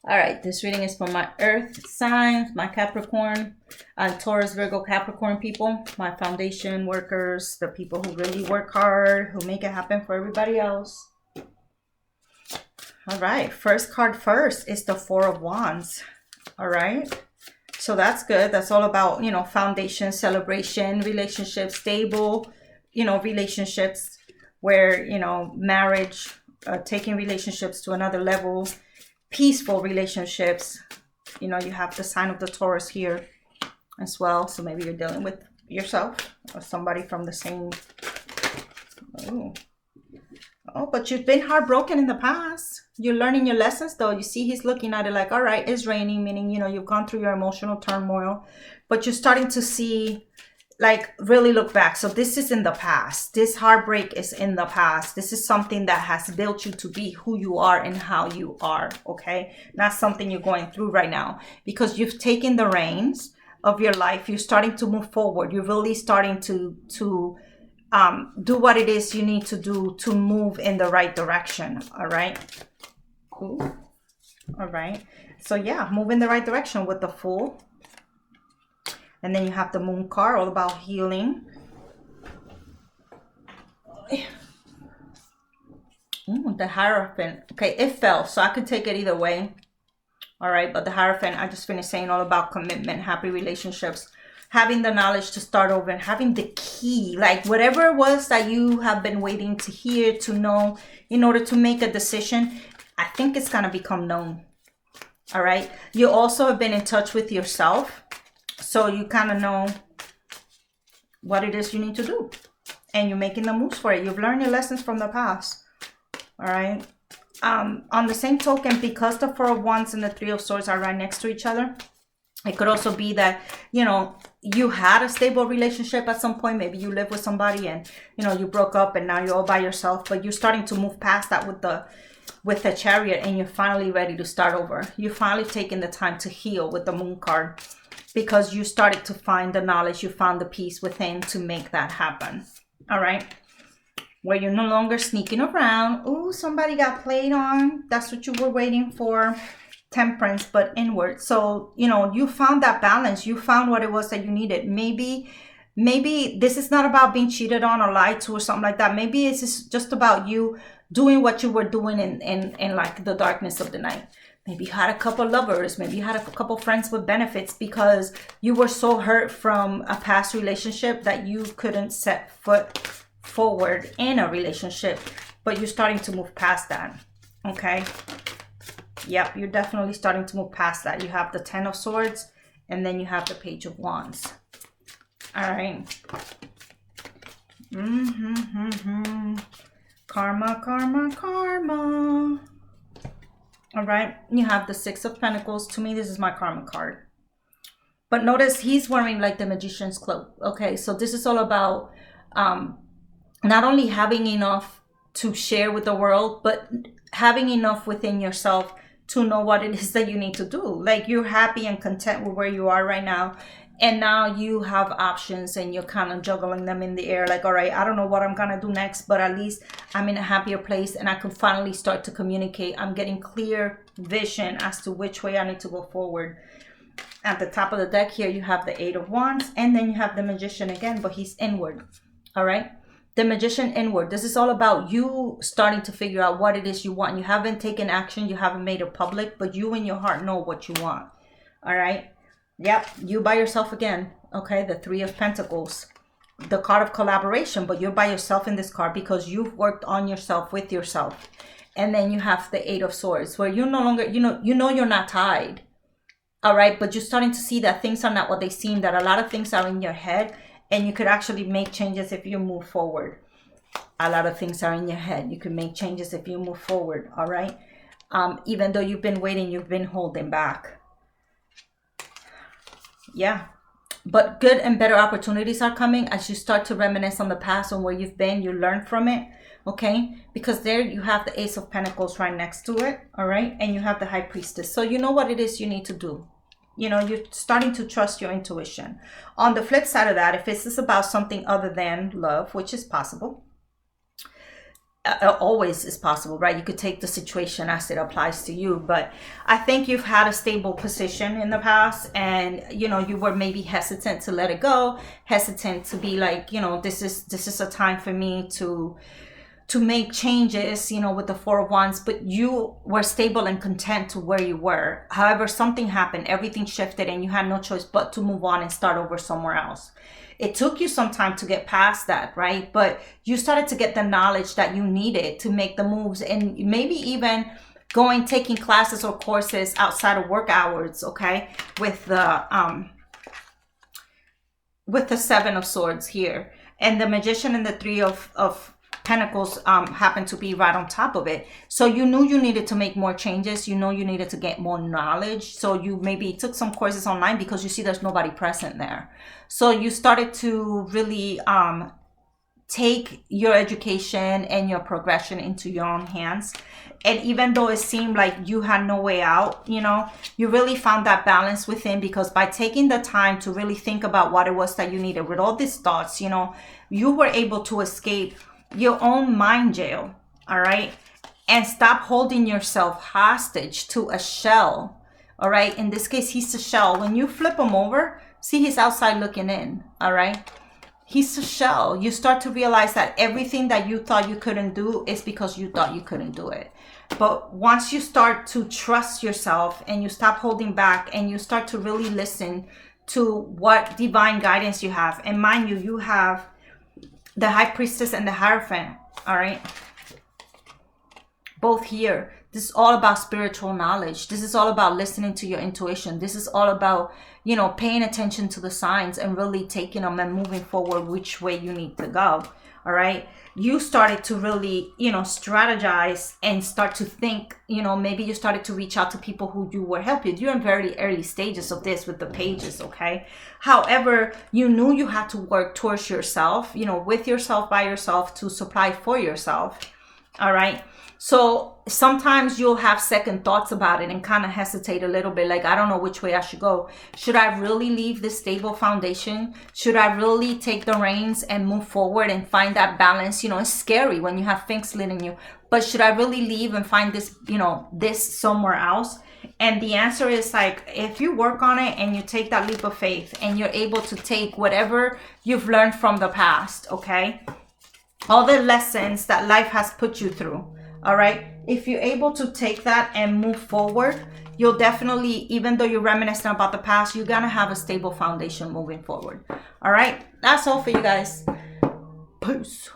All right, this reading is for my earth signs, my Capricorn, Taurus Virgo Capricorn people, my foundation workers, the people who really work hard, who make it happen for everybody else. All right, first card first is the Four of Wands. All right, so that's good. That's all about, foundation, celebration, relationships, stable, relationships where, marriage, taking relationships to another level, peaceful relationships. You have the sign of the Taurus here as well. So maybe you're dealing with yourself or somebody from the same. Oh, but you've been heartbroken in the past. You're learning your lessons though. You see, he's looking at it like, all right, it's raining, meaning, you've gone through your emotional turmoil, but you're starting to see, like, really look back. So this is in the past. This heartbreak is in the past. This is something that has built you to be who you are and how you are, okay? Not something you're going through right now, because you've taken the reins of your life. You're starting to move forward. You're really starting to do what it is you need to do to move in the right direction, all right? Ooh. All right. So yeah, move in the right direction with the Fool. And then you have the Moon card, all about healing. Ooh, the Hierophant. Okay, it fell, so I could take it either way. All right, but the Hierophant, I just finished saying all about commitment, happy relationships, having the knowledge to start over, and having the key, like whatever it was that you have been waiting to hear, to know, in order to make a decision, I think it's going to become known. All right. You also have been in touch with yourself. So you kind of know what it is you need to do. And you're making the moves for it. You've learned your lessons from the past. All right. On the same token, because the Four of Wands and the Three of Swords are right next to each other, it could also be that, you had a stable relationship at some point. Maybe you live with somebody and, you broke up and now you're all by yourself. But you're starting to move past that with the Chariot, and you're finally ready to start over. You're finally taking the time to heal with the Moon card, because you started to find the knowledge, you found the peace within to make that happen. All right. Where you're no longer sneaking around. Ooh, somebody got played on. That's what you were waiting for. Temperance, but inward. So, you found that balance. You found what it was that you needed. Maybe this is not about being cheated on or lied to or something like that. Maybe it's just about you doing what you were doing in like the darkness of the night. Maybe you had a couple lovers. Maybe you had a couple friends with benefits, because you were so hurt from a past relationship that you couldn't set foot forward in a relationship. But you're starting to move past that. Okay. Yep, you're definitely starting to move past that. You have the Ten of Swords, and then you have the Page of Wands. All right. Karma, karma, karma. All right, you have the Six of Pentacles. To me, this is my karma card. But notice he's wearing like the Magician's cloak. Okay, so this is all about not only having enough to share with the world, but having enough within yourself to know what it is that you need to do. Like, you're happy and content with where you are right now. And now you have options and you're kind of juggling them in the air. Like, all right, I don't know what I'm going to do next, but at least I'm in a happier place and I can finally start to communicate. I'm getting clear vision as to which way I need to go forward. At the top of the deck here, you have the Eight of Wands, and then you have the Magician again, but he's inward. All right. The Magician inward. This is all about you starting to figure out what it is you want. You haven't taken action. You haven't made it public, but you in your heart know what you want. All right. Yep, you by yourself again. Okay, the Three of Pentacles, the card of collaboration, but you're by yourself in this card because you've worked on yourself with yourself. And then you have the Eight of Swords, where you're no longer, you know you're not tied. All right, but you're starting to see that things are not what they seem, that a lot of things are in your head, and you could actually make changes if you move forward. A lot of things are in your head. You can make changes if you move forward. All right, even though you've been waiting, you've been holding back. Yeah, but good and better opportunities are coming as you start to reminisce on the past and where you've been. You learn from it, okay? Because there you have the Ace of Pentacles right next to it, all right? And you have the High Priestess. So you know what it is you need to do. You're starting to trust your intuition. On the flip side of that, if this is about something other than love, which is possible, always is possible, right? You could take the situation as it applies to you, but I think you've had a stable position in the past, and you know, you were maybe hesitant to let it go, hesitant to be like, you know, this is a time for me to make changes, you know, with the Four of Wands, but you were stable and content to where you were. However, something happened, everything shifted, and you had no choice but to move on and start over somewhere else. It took you some time to get past that, right? But you started to get the knowledge that you needed to make the moves, and maybe even taking classes or courses outside of work hours, okay? With the Seven of Swords here, and the Magician and the Three of Pentacles happen to be right on top of it. So you knew you needed to make more changes. You know you needed to get more knowledge. So you maybe took some courses online because you see there's nobody present there. So you started to really take your education and your progression into your own hands. And even though it seemed like you had no way out, you know, you really found that balance within, because by taking the time to really think about what it was that you needed with all these thoughts, you know, you were able to escape your own mind jail, all right? And stop holding yourself hostage to a shell, all right? In this case, he's a shell. When you flip him over, see, he's outside looking in, all right? He's a shell. You start to realize that everything that you thought you couldn't do is because you thought you couldn't do it. But once you start to trust yourself and you stop holding back and you start to really listen to what divine guidance you have, and mind you, you have the High Priestess and the Hierophant, all right? Both here. This is all about spiritual knowledge. This is all about listening to your intuition. This is all about, you know, paying attention to the signs and really taking them and moving forward which way you need to go, all right? You started to really, you know, strategize and start to think, you know, maybe you started to reach out to people who you were helping. You're in very early stages of this with the pages, okay? However, you knew you had to work towards yourself, you know, with yourself, by yourself, to supply for yourself, all right? So sometimes you'll have second thoughts about it and kind of hesitate a little bit, like, I don't know which way I should go. Should I really leave this stable foundation? Should I really take the reins and move forward and find that balance? You know, it's scary when you have things leading you, but should I really leave and find this, you know, this somewhere else? And the answer is, like, if you work on it and you take that leap of faith and you're able to take whatever you've learned from the past, okay? All the lessons that life has put you through, all right? If you're able to take that and move forward, you'll definitely, even though you're reminiscing about the past, you're gonna have a stable foundation moving forward. All right, that's all for you guys. Peace.